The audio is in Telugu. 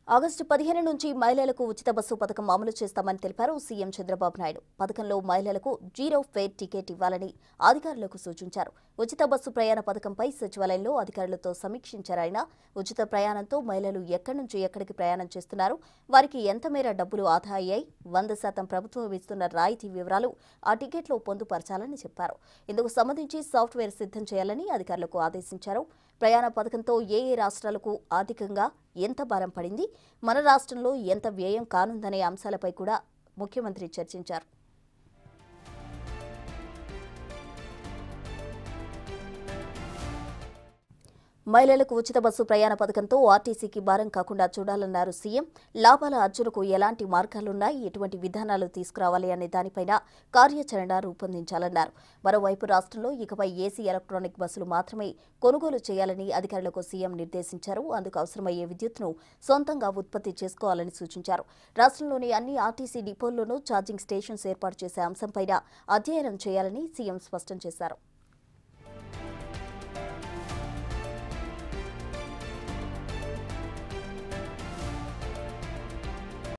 ఆగస్టు 15 నుంచి మహిళలకు ఉచిత బస్సు పథకం అమలు చేస్తామని తెలిపారు సీఎం చంద్రబాబు నాయుడు. పథకంలో మహిళలకు జీరో ఫేర్ టికెట్ ఇవ్వాలని అధికారులకు సూచించారు. ఉచిత బస్సు ప్రయాణ పథకంపై సచివాలయంలో అధికారులతో సమీక్షించారు ఆయన. ఉచిత ప్రయాణంతో మహిళలు ఎక్కడి నుంచి ఎక్కడికి ప్రయాణం చేస్తున్నారు, వారికి ఎంత మేర డబ్బులు ఆదా అయ్యాయి, 100% ప్రభుత్వం ఇస్తున్న రాయితీ వివరాలు ఆ టికెట్లో పొందుపరచాలని చెప్పారు. ఇందుకు సంబంధించి సాఫ్ట్వేర్ సిద్ధం చేయాలని అధికారులకు ఆదేశించారు. ప్రయాణ పథకంతో ఏ రాష్ట్రాలకు ఆర్థికంగా ఎంత భారం పడింది, మన రాష్ట్రంలో ఎంత వ్యయం కానుందనే అంశాలపై కూడా ముఖ్యమంత్రి చర్చించారు. మహిళలకు ఉచిత బస్సు ప్రయాణ పథకంతో ఆర్టీసీకి భారం కాకుండా చూడాలన్నారు సీఎం. లాభాల అర్జునకు ఎలాంటి మార్గాలున్నాయి, ఎటువంటి విధానాలు తీసుకురావాలి అనే దానిపైన కార్యాచరణ రూపొందించాలన్నారు. మరోవైపు రాష్ట్రంలో ఇకపై ఏసీ ఎలక్ట్రానిక్ బస్సులు మాత్రమే కొనుగోలు చేయాలని అధికారులకు సీఎం నిర్దేశించారు. అందుకు అవసరమయ్యే విద్యుత్తును సొంతంగా ఉత్పత్తి చేసుకోవాలని సూచించారు. రాష్ట్రంలోని అన్ని ఆర్టీసీ డిపోల్లోనూ ఛార్జింగ్ స్టేషన్స్ ఏర్పాటు చేసే అంశంపైన అధ్యయనం చేయాలని సీఎం స్పష్టం చేశారు.